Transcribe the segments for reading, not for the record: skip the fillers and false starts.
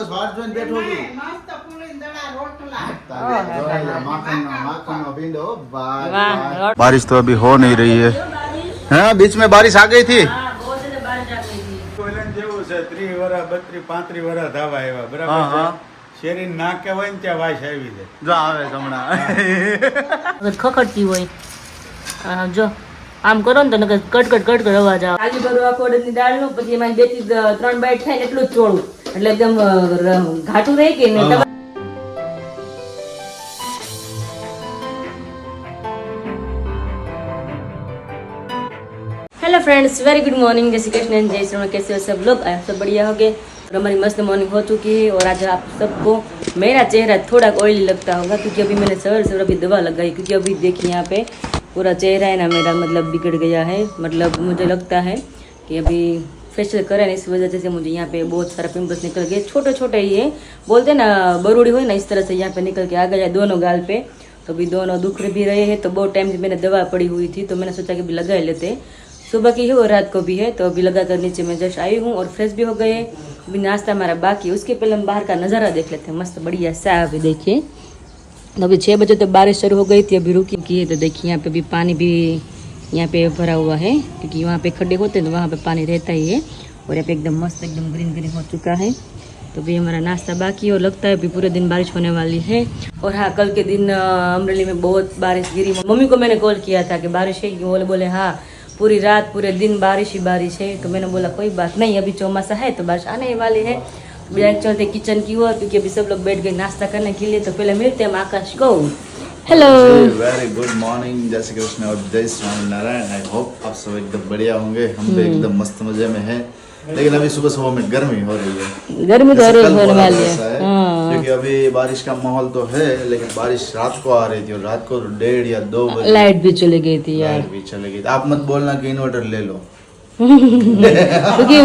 દિવસ વાટ જોઈને બેઠો છું મસ્ત પૂરી દડા રોટલા माखन पींडो वाह। बारिश तो अभी हो नहीं रही है हाँ बीच में बारिश आ गई थी ત્રીસ વર્ષ 32 35 વર્ષ ધાવા આવ્યા હા, બરાબર હા. શેરી ના કહેવાય ને ત્યાં વાસ આવી છે जो आवे हमણાં ખખડતી હોય જો આમ કરો ને તો નકર કટ અવાજ આવે આલુ ભરું આખો અડદની દાળનું પછી એમાં 2 થી 3 બાઈટ થાય ને એટલું જ ચોળું એટલે એકદમ ઘાટું રહે કે નહીં. Hello friends, very good morning. जय श्री कृष्ण, जय श्री राम। कैसे हो सब लोग? आप सब बढ़िया हो गए और हमारी मस्त मॉर्निंग हो चुकी है। और आज आप सबको मेरा चेहरा थोड़ा ऑयली लगता होगा क्योंकि अभी मैंने सवेरे सवेरे अभी दवा लगाई क्योंकि अभी देखिए यहाँ पे पूरा चेहरा है ना मेरा मतलब बिगड़ गया है। मतलब मुझे लगता है कि अभी फेशियल करें इस वजह से मुझे यहाँ पे बहुत सारा पिंपल्स निकल गए, छोटे छोटे ही है, बोलते ना बरूड़ी हो ना इस तरह से यहाँ पे निकल के आ गया दोनों गाल पे। तो अभी दोनों दुख भी रहे हैं। तो बहुत टाइम से मैंने दवा पड़ी हुई थी तो मैंने सोचा कि अभी लगा लेते, सुबह की है और रात को भी है। तो अभी लगा कर नीचे मैं जस्ट आई हूँ और फ्रेश भी हो गए। अभी नाश्ता हमारा बाकी, उसके पहले हम बाहर का नज़ारा देख लेते हैं। मस्त बढ़िया सा अभी देखिए, तो अभी 6 बजे तो बारिश शुरू हो गई थी, अभी रुकी की है। तो देखिए यहाँ पे भी पानी भी यहाँ पे भरा हुआ है क्योंकि वहाँ पे खड्डे होते हैं तो वहाँ पे पानी रहता ही है। और यहाँ पे एकदम मस्त एकदम ग्रीन ग्रीन हो चुका है। तो भी हमारा नाश्ता बाकी है और लगता है अभी पूरे दिन बारिश होने वाली है। और हाँ, कल के दिन अमरेली में बहुत बारिश गिरी। मम्मी को मैंने कॉल किया था कि बारिश है, बोले हाँ पूरी रात पूरे दिन बारिश ही बारिश है। तो मैंने बोला कोई बात नहीं, अभी चौमासा है तो बारिश आने ही वाली है। चलते किचन की ओर क्योंकि अभी सब लोग बैठ गए नाश्ता करने के लिए। तो पहले मिलते हैं आकाश को। हेलो, वेरी गुड मॉर्निंग, जय श्री कृष्ण और जय स्वामीनारायण। आई होप आप सब एकदम बढ़िया होंगे। हम भी एकदम मस्त मजे में हैं। लेकिन अभी सुबह सुबह में गर्मी हो रही है, गर्मी तो जैसे कल होने बोला वाली जैसा है। हाँ। क्योंकि अभी बारिश का माहौल तो है लेकिन बारिश रात को आ रही थी और रात को 1:30 या 2 बजे लाइट भी चली गई थी यार। लाइट भी चली गई। आप मत बोलना कि इन्वर्टर ले लो क्योंकि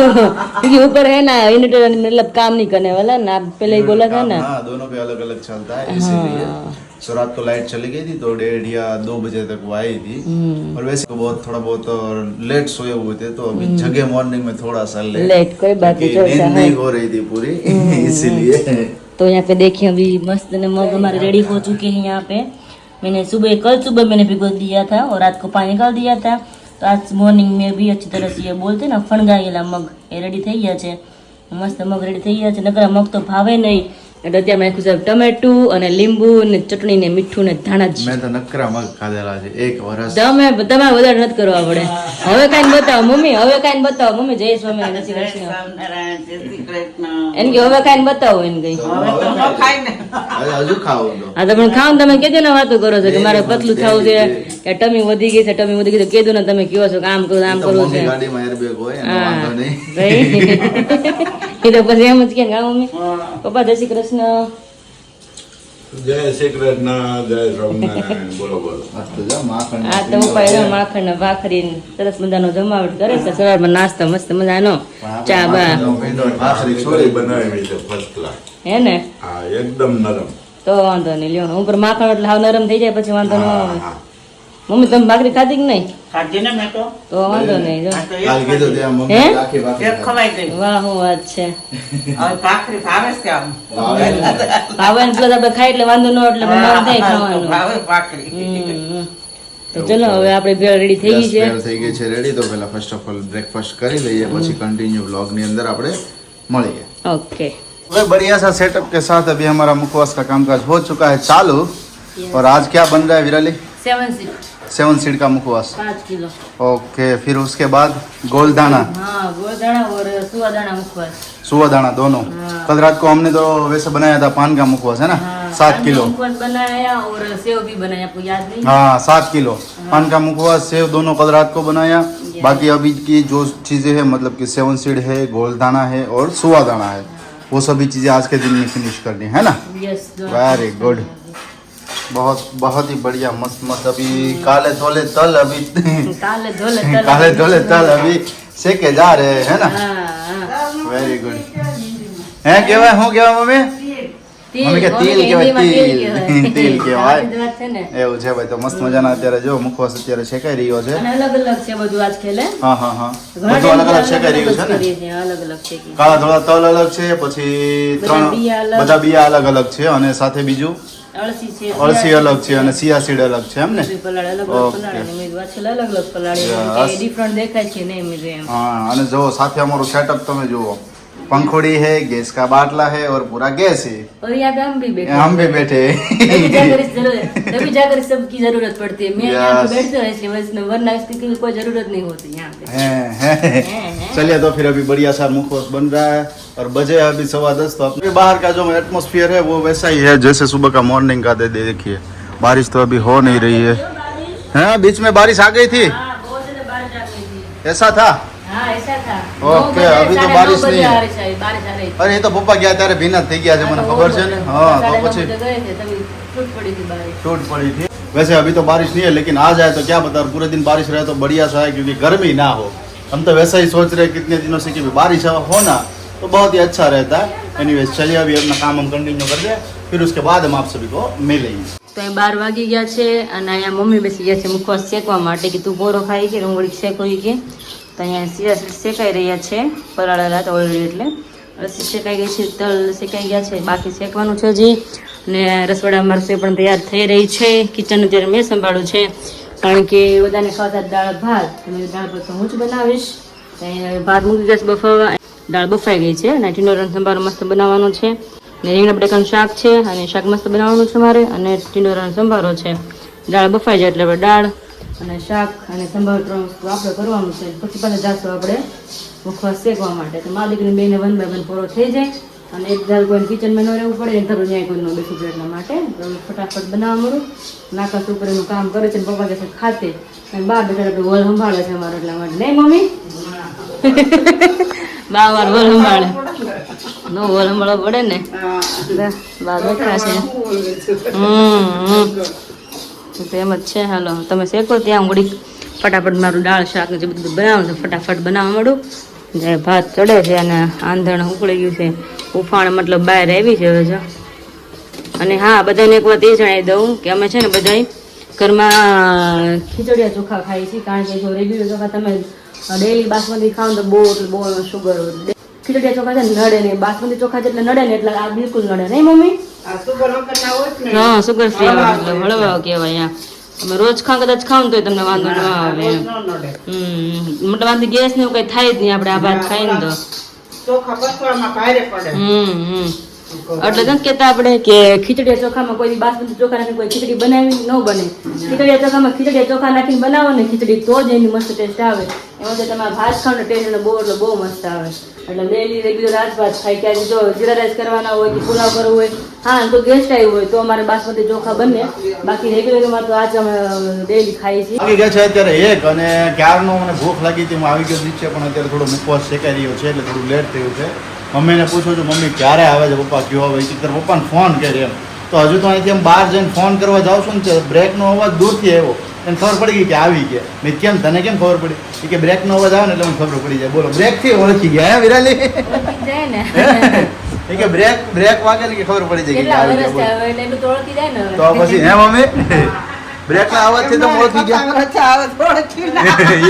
ऊपर है ना इन्वर्टर मतलब काम नहीं करने वाला ना, आप पहले ही बोला था ना। हाँ, दोनों पे अलग अलग चलता है इसीलिए। सो रात को लाइट चली गई थी तो 1:30 या 2 बजे तक वो आई थी। और वैसे तो बहुत थोड़ा बहुत लेट सोए हुए थे तो अभी जगह मॉर्निंग में थोड़ा सा लेट कोई बात नहीं, नींद नहीं हो रही थी पूरी इसीलिए। तो यहाँ पे देखिए अभी मस्त ने मग हमारे रेडी हो चुके हैं। यहाँ पे मैंने कल सुबह मैंने भिगो दिया था और रात को पानी निकाल दिया था। तो आज मॉर्निंग में भी अच्छी तरह से ये बोलते ना फणगाયેલા મગ એ રેડી થઈ ગયા છે। મસ્ત મગ રેડી થઈ ગયા છે। નકર મગ તો ભાવે નહીં એટલે અત્યારે મેં નાખ્યું છે ટમેટું અને લીંબુ ને ચટણી ને મીઠું ને ધાણા જ। મેં તો નકરા મગ ખાધેલા છે એક વર્ષ। તમે વધારે નથી કરવા પડે। હવે કાંઈ બતાવો મમ્મી, હવે કાંઈ બતાવો મમ્મી। જય સ્વામિનારાયણ, જય શ્રી કૃષ્ણ સ્વામિનારાયણ, જય શ્રી કૃષ્ણ। એને કે હવે કાંઈ બતાવો એને કઈ। હવે તો ન ખાય ને હજુ ખાવું તો હા તો પણ ખાવ તમે કેજો ને વાતો કરો છો કે મારે પતલું થવું છે કે ટમી વધી ગઈ છે ટમી વધી ગઈ છે, કેજો ને તમે કયો છો કે આમ કરો આમ કરવું છે। ગાડીમાં એરબેગ હોય એનો વાંધો નહીં। એ તો પછી એમ જ કે હા મમ્મી પપ્પા જય શ્રી કૃષ્ણ। જય શ્રી કૃષ્ણ, જય સ્વામિનારાયણ। બોલો બોલો। મસ્ત જો માખણ આ તો પપ્પા માખણ ને ભાખરી ને સરસ મજાનો જમાવટ કરે છે સવારમાં નાસ્તો મસ્ત મજાનો ચા બા ભાખરી છોડી બનાવી છે ફર્સ્ટ ક્લાસ। હે ને, હા, એકદમ નરમ। તો વાંધો નહીં લ્યો ને ઉપર માખણ એટલે હાવ નરમ થઈ જાય પછી વાંધો ન આવે। હા, મમ્મી તમે ભાખરી ખાધી કે નહીં? ખાધી ને મેં તો તો વાંધો નહીં જો। આ તો કાલ કીધું ત્યાં હે? મમ્મી આખી એક ભાખરી ખવાઈ ગઈ। વાહ હું વાત છે। હવે ભાખરી ભાવે છે આમ ભાવે ને? ભાવે ને plus આપણે ખાઈ એટલે વાંધો ન આવે એટલે મન થાય ખાવાનું। ભાવે ભાખરી। તો ચલો હવે આપણે ભેળ રેડી થઈ ગઈ છે। ભેળ થઈ ગઈ છે રેડી। તો પહેલા ફર્સ્ટ ઓફ ઓલ બ્રેકફાસ્ટ કરી લઈએ પછી कंटिन्यू व्लॉग ની અંદર આપણે મળીએ। ओके, तो बढ़िया सा सेटअप के साथ अभी हमारा मुखवास का कामकाज हो चुका है चालू। और आज क्या बन रहा है विराली? 7 सीड का मुखवास। 5 किलो। ओके, फिर उसके बाद गोलदाना हाँ, गोलदाना और सुवादाना मुखवास। सुवादाना दोनों। कल रात को हमने तो वैसे बनाया था पान का मुखवास है ना, 7 किलो। मुखवास बनाया और सेव भी बनाया, आपको याद नहीं? हाँ 7 किलो पान का मुखवास सेव दोनों कल रात को बनाया। बाकी अभी की जो चीजें है मतलब कि 7 सीड है, गोलदाना है और सुवादाना है, वो सभी चीजें आज के दिन में फिनिश करनी है ना। यस, वेरी गुड, बहुत ही बढ़िया मस्त मस्त। अभी काले धोले तल अभी काले धोले काले धोले तल अभी सेके जा रहे हैं ना। हाँ, वेरी गुड है केवा हूँ केवा मम्मी મમ્મી કે તેલ હિન્દીમાં કહેવાય તેલ તેલ કહેવાય આ જ વાત છે ને. એવું છે ભાઈ. તો મસ્ત મજાના અત્યારે જો મુખવાસ અત્યારે શેકાઈ રહ્યો છે. અને અલગ અલગ છે બધું આજ ખેલે હા હા હા ઘણા બધું અલગ અલગ ટાઈમથી શેકાઈ રહ્યું છે ને. કરીએ છીએ, અલગ અલગ છે કે કાળા ધોળા તલ અલગ છે, પછી બધા બિયા અલગ. બધા બિયા અલગ અલગ છે, અને સાથે બીજું અળસી છે, અળસી અલગ છે અને સિયા સીડ અલગ છે એમ ને. પલાળ અલગ અલગ Okay. પલાળે અને મેં વાત છે અલગ અલગ પલાળે Yes. ડિફરન્ટ દેખાય છે નહીં મેં એમ हाँ અને જો સાથે અમારું સેટઅપ તમે જુઓ, पंखोड़ी है, गैस का बाटला है और पूरा गैस है. और यहाँ पे हम भी बैठे हम भी बैठे तभी जाकर इस जरूरत तभी जाकर इस सबकी जरूरत पड़ती है मैं यहाँ पे Yes. बैठती हूँ ऐसे वैसे वरना इसकी कोई जरूरत नहीं होती यहाँ पे हैं. चलिए तो फिर अभी बढ़िया सा मुखवास बन रहा है और बजे अभी 10:15 तो अपने बाहर का जो एटमोस्फियर है वो वैसा ही है जैसे सुबह का मॉर्निंग का. देखिए बारिश तो अभी हो नहीं रही है. हैं बीच में बारिश आ गई थी, हाँ, बहुत ज्यादा बारिश आ गई थी. ऐसा था. हाँ, ऐसा था. ओके, 9 बजे, अभी तो 9:30 बारिश बजे नहीं है. बारिश आ रही थी. અરે એ તો પપ્પા ગયા ત્યારે ભીના થઈ ગયા છે, મને ખબર છે ને. हाँ तो 9:30 પછી बजे गए थे तभी छूट पड़ी थी बारिश. टूट पड़ी थी. वैसे अभी तो बारिश नहीं है, लेकिन आ जाए तो क्या बता, पूरे दिन बारिश रहे तो बढ़िया सा है, क्योंकि गर्मी ना हो. हम तो वैसा ही सोच रहे हैं कितने दिनों से कि बारिश हो ना तो बहुत ही अच्छा रहता है. एनीवेज चलिए अभी अपना काम हम कंटिन्यू कर दे, फिर उसके बाद हम आप सभी को मिलेंगे. તો અહીં 12 વાગી ગયા છે અને અહીંયા મમ્મી બેસી ગયા છે મુખવાસ શેકવા માટે કે તું બોરો ખાઈ કે હું વળી શેકોઈ કે. તો અહીંયા સીધા શેકાઈ રહ્યા છે પલાળેલા તો ઓલરેડી, એટલે રસી શેકાઈ ગઈ છે, તલ શેકાઈ ગયા છે, બાકી શેકવાનું છે હજી. ને રસોડામાં રસોઈ પણ તૈયાર થઈ રહી છે. કિચન અત્યારે મેં સંભાળ્યું છે કારણ કે બધાને ખાતા દાળ ભાત, અને દાળ ભાત તો હું જ બનાવીશ. તો અહીંયા ભાત મૂકી ગયા છે બફાવા, દાળ બફાઈ ગઈ છે અને ટીંડોરાનો સંભારો મસ્ત બનાવવાનો છે, ને રીંગણા બટાકાનું શાક છે અને શાક મસ્ત બનાવવાનું છે મારે, અને ટીંડોરાનો સંભારો છે. દાળ બફાઈ જાય એટલે આપણે દાળ અને શાક અને સંભાર 3 વસ્તુ આપણે કરવાનું છે. પછી પાછા જાશું આપણે મુખવાસ શેકવા માટે. તો મારી દીકરીને બેને 1 by 1 પૂરો થઈ જાય અને એક ધારું કોઈને કિચનમાં ન રહેવું પડે, એક ધારું ન્યાય કોઈનું બેસવું પડે, એટલા માટે તો ફટાફટ બનાવવા મળું. નાકાસ ઉપર એનું કામ કરે છે ને પપ્પા કે ખાતે અને બહાર બેઠા આપણે વલ સંભાળે છે અમારો, એટલા માટે નહીં મમ્મી બા વાર વલ સંભાળે નો વલ સંભાળવો પડે ને. બા બેઠા છે. તો એમ જ છે. હાલો તમે શેકો ત્યાં ઘડીક ફટાફટ મારું દાળ શાક જે બધું બનાવવાનું છે ફટાફટ બનાવવા માંડું. જે ભાત ચડે છે અને આંધણ ઉકળી ગયું છે, ઉફાણ મતલબ બહાર આવી છે હવે જો. અને હા, બધાને એક વાત એ જણાવી દઉં કે અમે છે ને બધા ઘરમાં ખીચડિયા ચોખા ખાઈએ છીએ, કારણ કે જો રેગ્યુલર ચોખા તમે ડેલી બાસમતી ખાવ ને તો બહુ શુગર. ખીચડિયા ચોખા છે ને નડે નહીં, બાસમતી ચોખા જેટલા નડે ને એટલે આ બિલકુલ નડે નહીં મમ્મી. હા, સુગર ફ્રી મતલબ હળવા કહેવાય. તમે રોજ કદાચ ખાવ ને તો તમને વાંધો ન આવે. મોટા વાંધી ગેસ ને એવું કઈ થાય જ નહીં આપણે આ ભાત ખાઈ ને તો. એટલે નથી કેતા આપણે કે ખીચડિયા ચોખામાં કોઈ બાસમતી ચોખા નાખીને કોઈ ખીચડી બનાવી ન બને. ખીચડિયા ચોખામાં ખીચડિયા ચોખા નાખીને બનાવો ને ખીચડી તો જ એની મસ્ત ટેસ્ટ આવે. એમાં તો તમારે ભાત ખાવ ને ટેસ્ટ બહુ મસ્ત આવે. એટલે ડેલી રેગ્યુલર આજ ભાત ખાઈ, ક્યાંક જો જીરા રાઈસ કરવાના હોય કે પુલાવ કરવું હોય, હા તો ગેસ્ટ આવ્યું હોય તો અમારે બાસમતી ચોખા બને. બાકી રેગ્યુલરમાં તો આજ અમે ડેલી ખાઈએ છીએ. આવી ગયા છે અત્યારે 1 અને ક્યારનો મને ભૂખ લાગી હતી, હું આવી ગયો છે, પણ અત્યારે થોડો મુખવાસ શેકાઈ રહ્યો છે એટલે થોડું લેટ થયું છે. મમ્મીને પૂછું છું મમ્મી ક્યારે આવે છે, પપ્પા કયો આવે છે, તારા પપ્પાને ફોન કરે એમ. તો હજુ તો અહીંથી એમ બહાર જઈને ફોન કરવા જાઉં છું ને બ્રેકનો અવાજ દૂરથી આવ્યો, એને ખબર પડી ગઈ કે આવી ગયા. મેં કેમ તને કેમ ખબર પડી? એ કે બ્રેકનો અવાજ આવે ને એટલે મને ખબર પડી જાય. બોલો, બ્રેકથી ઓળખી ગયા હે વિરાલી? જાય ને એ કે બ્રેક વાગે ને કે ખબર પડી જાય કે કેટલા આવી વર્ષ ગયા. થયા એટલે એટલું તો ઓળખી જાય ને તો પછી હે મમ્મી બ્રેકના અવાજથી તો ઓળખી ગયા.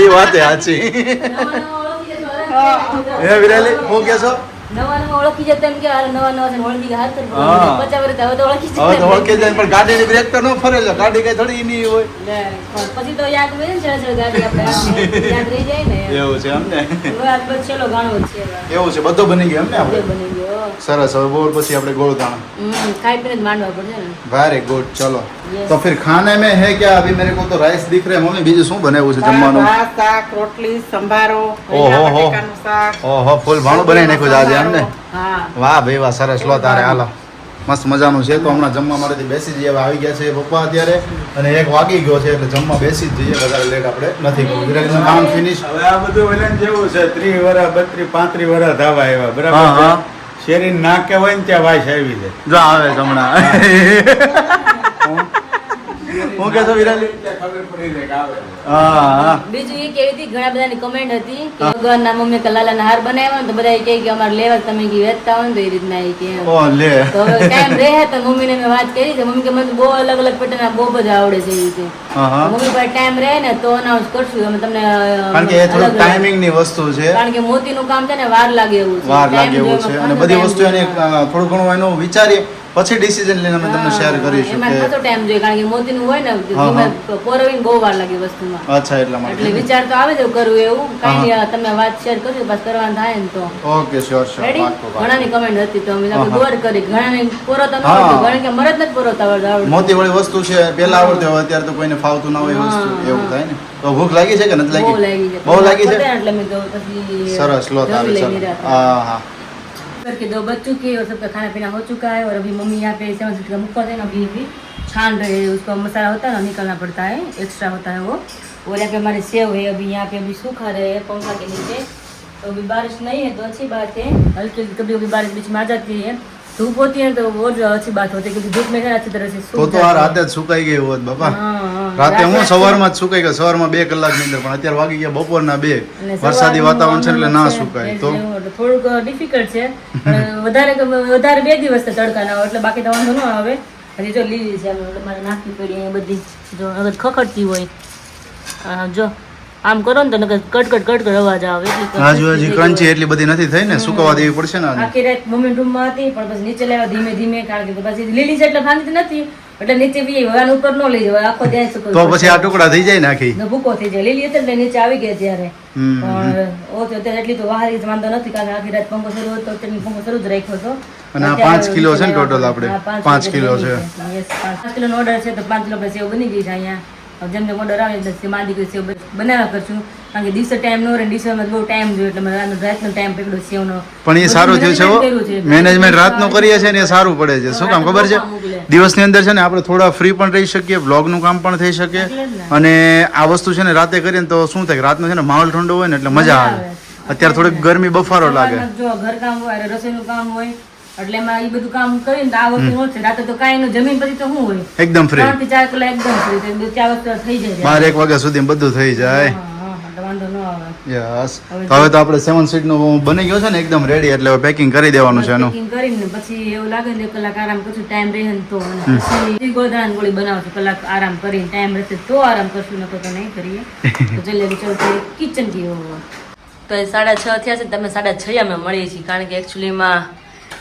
એ વાત સાચી. હે વિરાલી હું કહેશો? નવા ઓળખી જતા એમ કે નવા છે ઓળખી ગયા હાથ પર હા. 50 વર્ષ હવે તો ઓળખી જ હવે તો ઓળખી જાય, પણ ગાડીની બ્રેક તો ન ફરે છે. ગાડી કઈ થોડી નહીં હોય. લે, પછી તો યાદ હોય ને ચળ ગાડી આપણે યાદ રહી જાય ને. એવું છે એમ ને? હવે આ બધું છેલ્લો ગાણો જ છે હવે. એવું છે, બધો બની ગયો એમ ને બધું આપણે? બની ગયો. સરસ. હવે બોલ પછી આપણે ગોળધાણા. ખાઈ પીને જ માંડવા પડશે ને. Very good. चलो Yes. तो फिर खाने में है क्या? अभी मेरे को तो राइस दिख रहे हैं. मम्मी बीजू શું બનાવ્યું છે જમવાનું? ભાત, શાક, રોટલી, સંભારો, ઓહો, રીંગણા હો. બટાકાનું શાક. ઓહો, ફૂલ ભાણું બનાવી નાખ્યું છે આજે એમ ને? હા. વાહ ભાઈ વાહ, સરસ. લો તારે હાલો, મસ્ત મજાનું છે. તો હમણાં જમવા માટેથી બેસી જઈએ. હવે આવી ગયા છે પપ્પા અત્યારે, અને 1 વાગી ગયો છે એટલે જમવા બેસી જ જઈએ. વધારે લેટ આપણે નથી કરવું. વિરાજનું કામ ફિનિશ. હવે આ બધું ઓલાને જેવું છે 30 વર્ષ 32 35 વર્ષ ધાવા આવ્યા હા, બરાબર હા. છે. શેરી નાકે હોય ને ત્યાં વાસ આવી છે. જો આવે છે હમણાં. હું કહેતો વિરાલી ખબર પડી જાય કે આવે. હા બીજું એ કેવી હતી ઘણા બધાની કમેન્ટ હતી કે ભગવાનના મમ્મી કે લાલાના હાર બનાવ્યા ને તો બધા કહે કે અમારે લેવા તમે કી વેચતા હોય ને તો એ રીતના એ કે એમ. ઓ લે તો હવે ટાઈમ રહે તો મમ્મીને મેં વાત કરી છે મમ્મી કે મને બહુ અલગ અલગ પેટર્નના બહુ બધા આવડે છે એ રીતે હા હા મમ્મી પાસે ટાઈમ રહે ને તો અનાઉન્સ કરશું અમે તમને કારણ કે એ થોડું અલગ અલગ- ટાઈમિંગ ની વસ્તુ છે કારણ કે મોતીનું કામ છે ને વાર લાગે એવું છે વાર Time લાગે એવું જો છે એમાં અને ખાસો બધી time વસ્તુ એને જોઈએ. થોડું ઘણું એનું વિચારીએ પછી ડિસિઝન લઈને અમે તમને શેર કરીશું એમાં કે ખાસો ટાઈમ જોઈએ કારણ કે મોતીનું હોય ને હા, હા. પોરવીને બહુ વાર લાગે વસ્તુમાં અચ્છા એટલા એટલે માટે વિચાર તો આવે છે કરવું એવું હા, કઈ તમે વાત શેર કરજો બસ કરવાનું થાય ને તો ઓકે શ્યોર શ્યોર રેડી ઘણાની કમેન્ટ હતી તો અમે હા, હા. ગોળ કરી ઘણાને પોરોતા ન હા. આવડતું ઘણા કે મરદ નથી પોરોતા આવડતું મોતી વાળી વસ્તુ છે પેલા આવડતી હોય અત્યારે તો કોઈને ફાવતું ના હોય એ વસ્તુ હા, એવું હા. થાય ને તો ભૂખ લાગી છે કે નથી બહુ લાગી લાગી છે બહુ લાગી છે પતે ને એટલે મેં તો પછી સરસ લો તારે જમી લઈ ચાલો નિરાંતે. હા હા करके 2 बज चुके हैं और सबका खाना पीना हो चुका है और अभी मम्मी यहाँ पे 7 का मुक्का है ना अभी भी छान रहे हैं उसका मसाला होता है ना निकलना पड़ता है एक्स्ट्रा होता है वो और यहाँ पे हमारे सेव है अभी यहाँ पे अभी सूखा रहे हैं पंखा के नीचे तो अभी बारिश नहीं है तो अच्छी बात है हल्की हल्की कभी कभी बारिश बीच में आ जाती है धूप होती है तो और अच्छी बात होती है क्योंकि धूप में है ना अच्छी तरह से सूख તો આ जाते રાતે જ સુકાઈ ગઈ હોત બાપા हैं। हाँ, हाँ, રાતે હું रात- સવારમાં જ સુકાઈ ગયો સવારમાં 2 કલાકની અંદર પણ અત્યારે વાગી ગયા બપોરના 2 અને વરસાદી સવારનું વાતાવરણ છે એટલે ના હમણાં સુકાય છે, તો એટલે થોડુંક ડિફિકલ્ટ છે પણ વધારે 2 દિવસ તો તડકા ના હોય એટલે બાકી તો વાંધો ન આવે હજી જો લીલી છે એટલે મારે નાખવી પડી અહીંયા બધી જો અગર ખખડતી હોય જો આમ કરો ને તો નકર કટ અવાજ આવે એટલી હજુ હજી ક્રંચી એટલી બધી નથી થઈ ને સુકાવા દેવી પડશે ને આને. આખી રાત મમ્મી રૂમમાં હતી પણ પછી નીચે લાવ્યા ધીમે ધીમે કારણ કે પછી લીલી છે એટલે ભાંગતી નથી એટલે નીચે બી હવાનું ઉપર ન લઈ જવાય આખો ધ્યાન સુકવી તો પછી આ ટુકડા થઈ જાય ને આખી ને ભૂકો થઈ જાય લીલી હતી એટલે નીચે આવી ગયા ત્યારે હમ, પણ ઓ તો અત્યારે એટલી તો વાહરી જ વાંધો નથી કારણ કે આખી રાત પંખો શરૂ હતો અત્યારે પંખો શરૂ જ રાખ્યો હતો અને આ અત્યારે 5 કિલો છે ને નીચે total લાવ્યા આપણે? હા, 5 કિલો છે. Yes, 5 કિલોનો ઓર્ડર છે તો 5 કિલો પછી સેવ બની ગઈ છે અહીંયા હવે જેમ જેમ ઓર્ડર આવે એટલે મારી દીકરી સેવ બનાવ્યા કરશું કારણ કે દિવસે ટાઈમ ન રહે દિવસમાં બહુ ટાઈમ જોઈએ એટલે મારે રાતનો ટાઈમ પકડ્યો સેવનો પણ એ સારું થયું છે મેનેજમેન્ટ રાતનું કરીએ છે ને એ સારું પડે છે શું કામ ખબર છે દિવસની અંદર છે ને આપણે થોડા ફ્રી પણ રહી શકીએ બ્લોગનું કામ પણ થઈ શકે અને આ વસ્તુ છે ને રાતે કરીએ ને તો શું થાય કે રાતનો છે ને માહોલ ઠંડો હોય ને એટલે મજા આવે અત્યારે થોડીક ગરમી બફારો લાગે જો ઘરકામ હોય અને રસોઈનું કામ હોય એટલે એમાં એ બધું કામ કરીને તો આ વસ્તુ ન છે રાતે તો કાંઈ નું જમીન પછી તો શું હોય એકદમ ફ્રી 3 થી 4 કલાક એકદમ free. તો 4 વાગતા થઈ જાય 12 1 વાગ્યા સુધી બધું થઈ જાય હા, હા, એટલે વાંધો ન આવે યસ તો હવે તો આપણે 7 સીટ નું બની ગયો છે ને એકદમ રેડી એટલે હવે પેકિંગ કરી દેવાનું છે એનું Packing કરીને પછી એવું લાગે ને 1 કલાક આરામ કરશું ટાઈમ રહે ને તો અને પછી ગોળદાણાની ગોળી બનાવશું કલાક આરામ કરીને ટાઈમ રહેશે તો આરામ કરશું નકર તો નહીં કરીએ તો જલ્દી ચલતે કિચન કી ઓર તો 6:30 થયા છે તમે 6:30 અમે મળીએ છીએ કારણ કે એકચ્યુઅલીમાં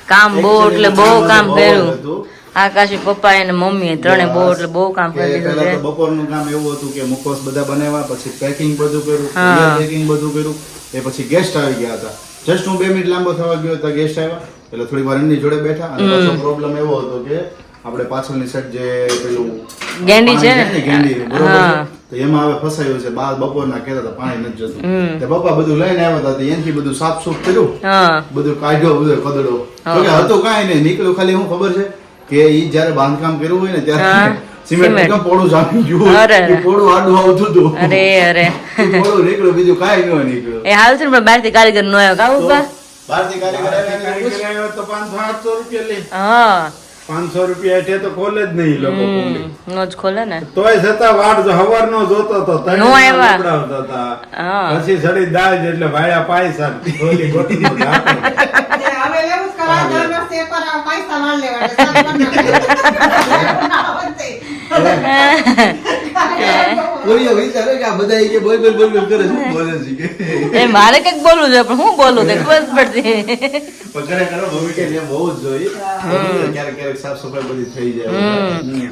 કામ બહુ એટલે બહુ કામ કર્યું આકાશી પપ્પા અને મમ્મી ત્રણે બહુ એટલે બહુ કામ કરી દીધું પહેલા છે તો બપોરનું કામ એવું હતું કે મુખવાસ બધા બનાવ્યા પછી પેકિંગ બધું કર્યું હા. પેકિંગ બધું કર્યું એ પછી ગેસ્ટ આવી ગયા હતા જસ્ટ હું 2 મિનિટ લાંબો થવા ગયો હતા ગેસ્ટ આવ્યા એટલે થોડી વાર એમની જોડે બેઠા અને પાછો પ્રોબ્લેમ એવો હતો કે આપણે પાછળની સાઈડ જે પેલું ગેંડી છે ને? પાણી ગેંડી બરોબર હા. છે? તો એમાં હવે ફસાયું છે બાર બપોરના કહેતા હતા પાણી નથી જતું તે પપ્પા બધું લઈને આવ્યા હતા તો એનથી બધું સાફ સૂફ કર્યું હા બધું કાઢ્યો બધો કદડો હા. તો કે હતું કાંઈ નહીં નીકળ્યું ખાલી હું ખબર છે કે ઈ જ્યારે બાંધકામ કર્યું હોય ને હા. ત્યારે સિમેન્ટ સિમેન્ટ. એકદમ પોળું જામી ગયું અરે. ઈ પોળું આડું આવતું હતું અરે અરે ઈ પોળું નીકળ્યું બીજું કાંઈ ન નીકળ્યું એ હાલ છે ને પણ બહારથી કારીગર નો આવ્યો કા ઉભા બહારથી કારીગર આવ્યા એને પૂછ. કારીગર આવ્યો તો 500-800 રૂપિયા લે હા 500 રૂપિયા હેઠે તો ખોલે જ નહીં લોકો કોંડી. નો જ ખોલે ને તોય છતાં વાટ જો હવારનો જોતો તો ત્રણ નો આવ્યા. ઉડાવતા હતા. હા. પછી સડી દાળ જ એટલે ભાયા પાયસા ગોલી ગોટીમાં નાખે. હવે એવું જ કરા દર વર્ષે એકવાર આ પૈસા વાળ લેવા એટલે સાત પૂરીઓ વિચારે કે આ બધા ઈ કે બોલ બોલ બોલ બોલ કરે છે બોલે છે કે એ મારે કઈક બોલવું છે પણ હું બોલું તે ખબર જ પડતી પણ ખરેખર ભૂમિકા એમ બહુ જ જોઈએ ક્યારેક ક્યારેક સાફ સફાઈ બધી થઈ જાય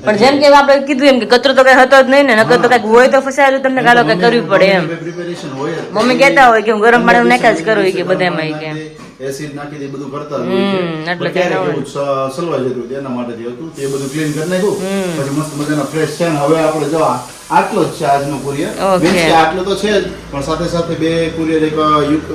પણ જેમ કે આપણે કીધું એમ કે કચરો તો કઈ હતો જ નહીં ને નકર તો કઈક હોય તો ફસાયેલું તમને કાલો કઈ કરવી પડે એમ પ્રિપેરેશન હોય જ. મમ્મી કહેતા હોય કે હું ગરમ પાણી નાખ્યા જ કરું કે બધામાં ઈ કે એસિડ નાખી દે બધું કરતા જ હોય છે. એટલે પણ ક્યારેક એવું સલવાઈ જતું હતું, એના માટેથી હતું તે બધું ક્લીન કરી નાખ્યું પછી મસ્ત મજાના ફ્રેશ છે ને હવે આપણે જો આટલો જ છે આજનો કુરિયર Okay. આટલો તો છે જ પણ સાથે સાથે બે કુરિયર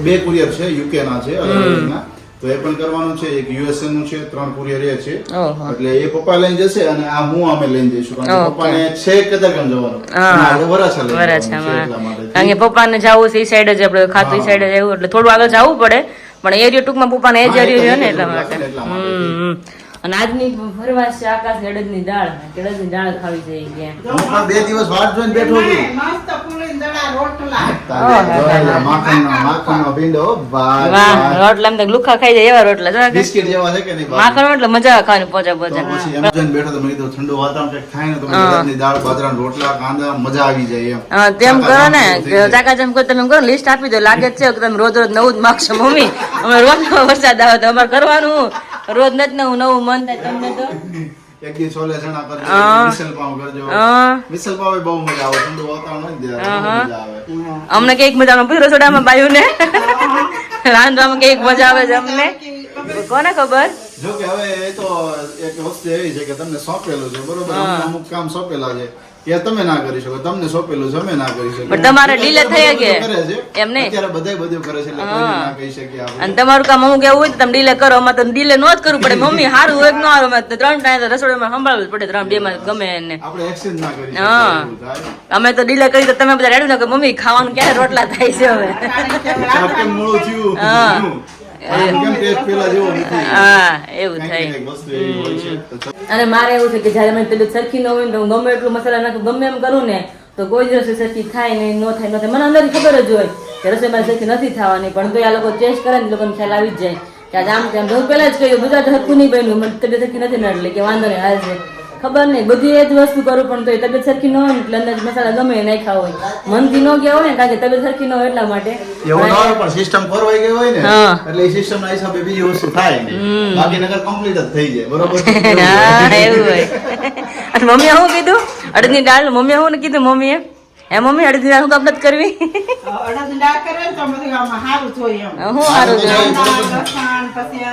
બે કુરિયર છે યુકે ના છે અલગ અલગના તો એ પણ કરવાનું છે એક યુએસએ નું છે 3 કુરિયર એ છે ઓહો. એટલે એ પપ્પા લઈને જશે અને આ હું અમે લઈને જઈશું કારણ કે Okay. પપ્પાને છે કદરગામ જવાનું હા. અને આપણે વરાછા લઈને જવાનું છે વરાછામાં એટલા માટે. કારણ કે પપ્પાને જવું છે એ સાઈડ જ આપણે ખાતું સાઈડ જ આવ્યું એટલે થોડું આગળ જવું પડે પણ એરિયો ટૂંકમાં પપ્પાને એ જ એરિયો છે ને એટલા માટે એટલા માટે. અને આજની ફરવા છે આકાશ અડદની દાળ અડદની દાળ ખાવી જોઈએ ગયા હું પણ 2 દિવસ વાટ જોઈને બેઠો છું. મસ્ત ફૂલીને દડા રોટલા. તારે માખણનો ભીંડો, ભાત, વાહ ભાત, રોટલા એમ તો લુખા ખાઈ જાય એવા રોટલા જો કે બિસ્કિટ જેવા છે કે નહીં બાપુ? માખણ એટલે મજા આવે ખાવાની પોચા તો પોચા પછી એમ જોઈને બેઠો તો મેં કીધું ઠંડુ વાતાવરણ કંઈક થાય ને તો મને હા. અડદની દાળ, બાજરાના રોટલા, કાંદા મજા આવી જાય એમ. હા તેમ કરો ને થઈ જાય. ચાકા જેમ કરો તમે એમ કરો લિસ્ટ આપી દો લાગે જ છે કે તમે રોજ રોજ નવું જ માગશો મમ્મી અમે રોજ નવો વરસાદ આવે તો અમારે કરવાનું રોજ નથી નવું મન થાય તમને તો એક દી છોલે ચણા કરજો, હા. મિસલ પાવ કરજો. હા મિસલ પાવ એ બહુ મજા આવે, ઠંડુ વાતાવરણ હોય ને ત્યારે બહુ મજા આવે. અમને કઈક મજા આવે પૂરી રસોડામાં બાયું ને રાંધવામાં કઈક મજા આવે છે અમને કોને ખબર જો કે હવે એ તો એક વસ્તુ એવી છે કે તમને સોંપેલું છે બરોબર, હા. અમને અમુક કામ સોંપેલા છે કે તમે ના કરી શકો, તમને સોંપેલું છે અમે ના કરી શકીએ. પણ તમારે delay થઈ બધું ગયા. કરે છે. એમ નહીં. અત્યારે બધાય બધું કરે છે એટલે હા. કોઈને ના કહી શકીએ અને આપણે. તમારું કામ અમુક એવું હોય તો તમે ડીલે કરો અમારે તો ડીલે નો જ કરવું પડે મમ્મી સારું હોય કે ન હારું હોય તો 3 ટાઈમ રસોડામાં સંભાળવું જ પડે 3-2 માં ગમે એને આપણે એક્સચેન્જ ના કરી શકીએ, હા. એવું થાય. અમે તો ડીલે કરી તો તમે બધા રેડી ના કે મમ્મી ખાવાનું ક્યારે રોટલા થાય છે હવે શાક કેમ મોડું થયું? હા. આમ કેમ ટેસ્ટ પેલા જેવો નથી? હા એવું કંઈક ને થાય કંઈક વસ્તુ એવી હોય છે. તો ચાલો. અને મારે એવું છે કે જયારે મને તબિયત સરખી ન હોય ને તો હું ગમે એટલું મસાલા નાખું ગમે એમ કરું ને તો કોઈ જ રસોઈ સરખી થાય ને ન થાય મને અંદર ખબર જ હોય કે રસોઈ મારી સરખી નથી થવાની પણ તો આ લોકો ટેસ્ટ કરે ને એ લોકોને ખ્યાલ આવી જ જાય કે આજે આમ તેમ હું પહેલા જ કહ્યું બધા સરખું નહીં બન્યું મને તબિયત સરખી નથી ને એટલે કે વાંધો નહીં હાલ છે ખબર નહીં બધી એ જ વસ્તુ કરું પણ તો એ તબિયત સરખી ન હોય ને એટલે અંદર મસાલા ગમે એ નાખ્યા હોય મનથી ન ગયા હોય ને કારણ કે તબિયત સરખી ન હોય એટલા માટે એવું ના હોય પણ સિસ્ટમ ખોરવાઈ ગઈ હોય ને હા. એટલે એ સિસ્ટમ ના હિસાબે બીજી વસ્તુ થાય નહીં. બાકી નગર કમ્પ્લીટ જ થઈ જાય બરોબર. હા એવું હોય અને મમ્મીએ શું કીધું અડદની દાળ મમ્મીએ શું કીધું મમ્મીએ હે મમ્મી અડદની દાળ શું કામ નથી કરવી અડદની દાળ કરે ને તો બધું આમાં સારું જોઈએ એમ. હું સારું છે કાંદા, લસણ, પછી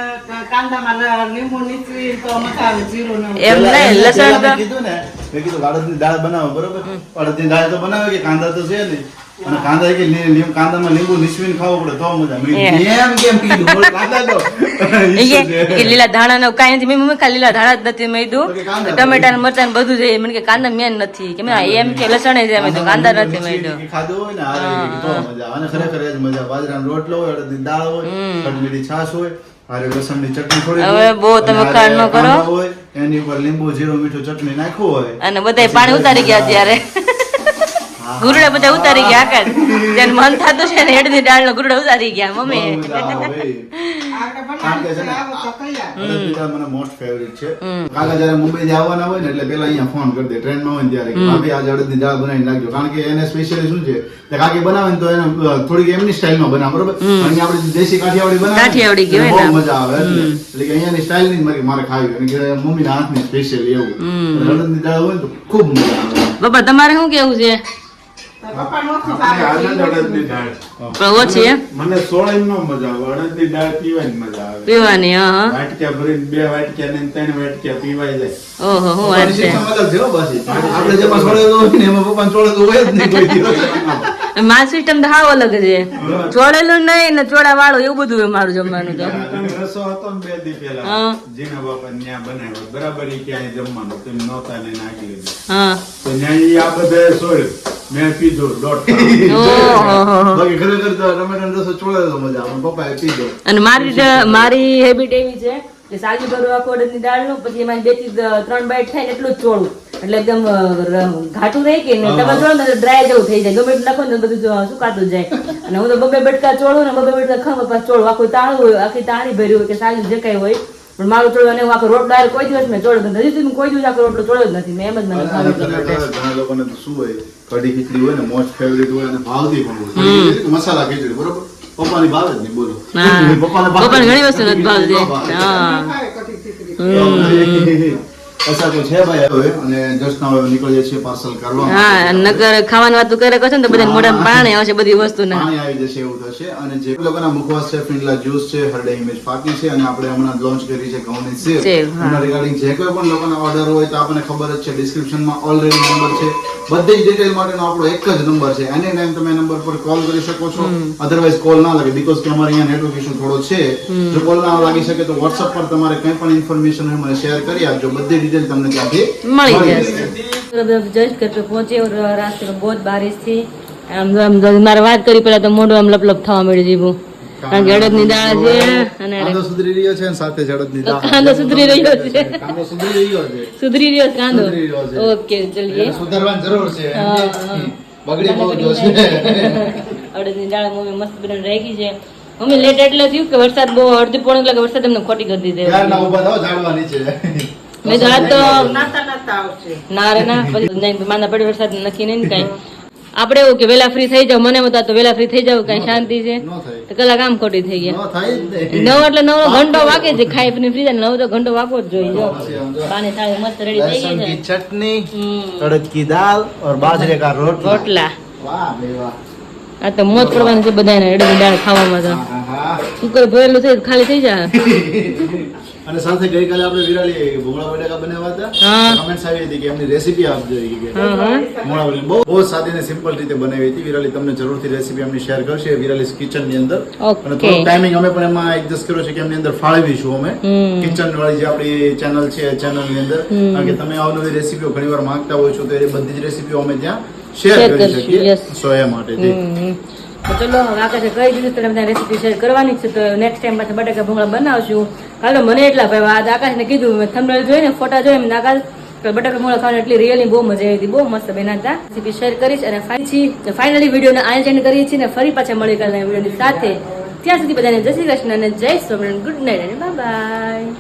કાંદામાં લીંબુ નીચવી તો મજા આવે જીરું ને એમ નહીં લસણ તો મેં કીધું ને મેં કીધું અડદની દાળ બનાવો બરોબર, અડદની દાળ તો બનાવે કે કાંદા તો છે નહીં અને કાંદા કે કાંદામાં લીંબુ નીચવીને ખાવું પડે તો મજા. મેં કીધું, એમ કેમ કીધું? બોલ, કાંદા તો કે લીલા ધાણા નો કાંઈ નથી મમ્મી ખાલી લીલા ધાણા જ નથી મેં તો કે કીધું કાંદા ટમેટા ને મરચાં ને બધું છે મને કે કાંદા મેન નથી કે મેં એમ કે લસણ છે મેં કીધું કાંદા નથી મેં કીધું ખાધું હોય ને હારે તો મજા આવે. અને ખરેખર એ જ મજા. બાજરાનો રોટલો હોય, અડદની દાળ હોય, ખટમીઠી છાશ હોય, હારે લસણની ચટણી થોડી હવે હોય, બહુ અને તમે હારે ખાંડ ન કરો. કાંદા હોય, એની ઉપર લીંબુ જીરું મીઠું ચટણી નાખ્યું હોય અને બધાય પાણી ઉતારી ગયા ત્યારે ગુરુડા બધા ઉતારી ગયા આકાશ જેને મન થતું છે ને હેડની દાળ નો ગુરુડા ઉતારી ગયા બહુ મમ્મી મજા આવે ભાઈ. આપણે કારણ કે છે ને, બનાવીએ તો કયા અડદની દાળ મને મોસ્ટ ફેવરિટ છે. કાકા જયારે મુંબઈ થી આવવાના હોય ને એટલે પેલા અહીંયા ફોન કરી દે ટ્રેનમાં હોય ને ત્યારે કે ભાભી આજે અડદની દાળ બનાવીને નાખજો. કારણ કે એને સ્પેશિયલી શું છે કે કાકી બનાવે ને તો એને થોડીક એમની સ્ટાઇલમાં બનાવે બરોબર. અહીંયા આપણે દેશી કાઠિયાવાડી બનાવે ને, કાઠિયાવાડી એટલે કહેવાય બહુ ને. મજા આવે એટલે કે અહીંયાની સ્ટાઇલ ની જ મારે ખાવી અને કે મમ્મીના હાથની સ્પેશિયલ એવું અડદની દાળ હોય ને તો ખૂબ મજા આવે. બાપા તમારે શું કેવું છે તો પપ્પાને ઓછું આપણે ભાવે. આનંદ અડદની દાળ. પણ ઓછી એમ મને સોળાઈ નો મજા આવે, અડદની દાળ પીવાની મજા આવે. પીવાની હા વાટક્યા ભરીને 2 વાટક્યા ને 3 વાટક્યા પીવાઈ જાય. ઓહો હું વાત પપ્પાની છે system અલગ છે હો પાછી. આપણે જેમાં છોડેલું હોય ને એમાં પપ્પાને છોડેલું હોય જ નહીં કોઈ દિવસ. મારી સિસ્ટમ તો હાવ અલગ છે ચોળેલું નહીં ને ચોળા વાળું એવું બધું હોય મારું જમવાનું તો રસો હતો ને 2 દી પહેલા હા. જીના બાપા ન્યા બનાવ્યો બરાબર ઈ ક્યાંય જમવાનું તેમ નહોતા ને નાખી લીધું હા તો ન્યા ઈ આ બધાએ સોળ્યું. મેં પીધું દોઢ કપ. ઓહો બાકી ખરેખર તો ટમેટાનો રસો છોડેલો મજા આવે. પપ્પાએ પીધો. અને મારી હેબિટ એવી છે કે સાજી ભરું આખું અડદની દાળનું પછી એમાં 2 થી 3 બાઈટ થાય ને એટલું જ ચોળું એટલે એકદમ ઘાટું રહી કે ને તમે ચોળો ને ડ્રાય જેવું થઈ જાય ગમે એટલું નાખો ને તો બધું સુકાતું જાય અને હું તો બબે બટકા ચોળું ને બબે બટકા ખાવ પાછું ચોળું આખું તાળું હોય આખી તાળી ભર્યું હોય કે સાજી જે કઈ હોય પણ મારું ચોળું અને હું આખો રોટલો દાળ કોઈ દિવસ મેં ચોળ્યો નથી હજી સુધી કોઈ દિવસ આખો રોટલો ચોળ્યો જ નથી મેં એમ જ મને ખાવી ગમે. ઘણા લોકોને તો શું હોય કઢી ખીચડી હોય ને મોસ્ટ ફેવરિટ હોય અને ભાવતી પણ હોય. કઢી ખીચડી, મસાલા ખીચડી બરોબર પપ્પાની ભાવે જ નહીં બોલો. હા. પપ્પાને ભાવે પપ્પાને ઘણી જ વસ્તુ નથી ભાવતી. હા. ખાય કઢી ખીચડી. નહીં. અચ્છા તો છે ભાઈ હવે અને જસ્ટ now હવે નીકળીએ છીએ પાર્સલ કરવા હા માટે. અને નકર ખાવાની વાતો કરે કહો છો ને તો બધા મોઢામાં પાણી આવશે બધી વસ્તુના પાણી આવી જશે એવું થશે અને જે લોકોના મુખવાસ છે ફિંડલા જ્યુસ છે હરડે ઇમેજ ફાકી છે અને આપણે હમણાં લોન્ચ કરી છે ઘઉંની સેવ સેવ, હા. એના રિગાર્ડિંગ જે કોઈ પણ લોકોના ઓર્ડર હોય તો આપણને ખબર જ છે ડિસ્ક્રિપ્શનમાં ઓલરેડી નંબર છે બધી જ ડિટેલ માટેનો આપણો એક જ નંબર છે એની ટાઈમ તમે નંબર પર કોલ કરી શકો છો અધરવાઇઝ કોલ ના લાગે બીકોઝ કે અમારે અહીંયા નેટવર્ક ઇશ્યુ થોડો છે જો કોલ ના લાગી શકે તો WhatsApp પર તમારે કંઈ પણ ઇન્ફોર્મેશન હોય મને શેર કરી આપજો બધી ડિટેલ તમને ત્યાંથી મળી જશે જસ્ટ घर पे पहुंचे और रास्ते में बहुत बारिश थी मारे बात करी पहला तो मोढ़ो आम लपलप थवा मळी जीवू કારણ કે અડદની દાળ છે અને કાંદો સુધરી રહ્યો છે અને સાથે જ અડદની દાળ. કાંદો સુધરી રહ્યો છે. કાંદો સુધરી રહ્યો છે. સુધરી રહ્યો છે કાંદો. સુધરી રહ્યો છે. ઓકે ચલીએ. એને સુધારવાની જરૂર છે. હા. બગડી બહુ ગયો છે. અડદની દાળ મમ્મી મસ્ત બનાવીને રાખી છે. મમ્મી લેટ એટલે થયું કે વરસાદ બહુ અડધી પોણી કલાક વરસાદ એમને ખોટી કરી દીધી. ક્યારના ઊભા થાઓ ઝાડવા નીચે. મેં તો આજ તો નાતા આવશે. ના રે ના પછી જઈને માંદા પડી વરસાદ નક્કી નહીં ને કાંઈ. આપણે એવું કે વેલા ફ્રી થઈ જાવ મને એમ તો વેલા ફ્રી થઈ જાવ કાંઈ શાંતિ છે નો થાય. તો કલાક આમ ખોટી થઈ ગયા. નો થાય જ નહીં. 9 એટલે 9 ઘંટો વાગે છે ખાઈ પીને ફ્રી થાય 9 તો ઘંટો વાગવો જ જોઈએ જો પાણી થાળી મસ્ત રેડી થઈ लहसुन ગઈ की છે चटनी, હમ. अड़द की दाल और बाजरे का रोटला. રોટલા वाह भाई वाह. આ તો મોજ પડવાની છે બધાને અડદની દાળ ખાવામાં તો આહા. કુકર ભરેલું છે ખાલી થઈ જાય અને સાથે ગઈકાલે આપણે વિરાળી ભૂંગળા બટાકા બનાવ્યા હતા. હા. કમેન્ટ્સ આવી હતી કે એમની રેસીપી આપજો એ કે હા હા ભૂંગળા બટાકા બહુ સાદી અને સિમ્પલ રીતે બનાવી હતી. વિરાળી તમને જરૂરથી રેસીપી એમની શેર કરશે વિરાલીસ કિચન ની અંદર. Okay. અને થોડો ટાઈમિંગ અમે પણ એમાં એડજસ્ટ કર્યો છે કે એમની અંદર ફાળવીશું અમે હમ. કિચન વાળી જે આપણી ચેનલ છે ચેનલ ની અંદર કારણ કે તમે અવનવી રેસીપીઓ ઘણીવાર માંગતા હોય છો તો એ બધી જ રેસીપીઓ અમે ત્યાં શેર Share કરી કરશું, શકીએ yes. સો એ માટે તો ચલો હવે આકાશે કહી દીધું તો બધા રેસીપી શેર કરવાની જ છે તો નેક્સ્ટ ટાઈમ પાછા બટાકા ભૂંગળા બનાવશું. કાલે મને એટલા ભાઈ આજ આકાશને કીધું મેં થંબનેલ જોઈને ફોટા જોઈ મેં આકાશ તો બટાકા ભૂંગળા ખાવાની એટલી રિયલી બહુ મજા આવી હતી બહુ મસ્ત બનાવતા રેસીપી શેર કરીશ અને ફાઇનલી વિડીયોને આ એન્ડ કરીએ છીએ ને ફરી પાછા મળી કાલના વિડીયોની સાથે ત્યાં સુધી બધાને જય શ્રી કૃષ્ણ અને જય સ્વામિનારાયણ ગુડ નાઇટ અને બાય બાય.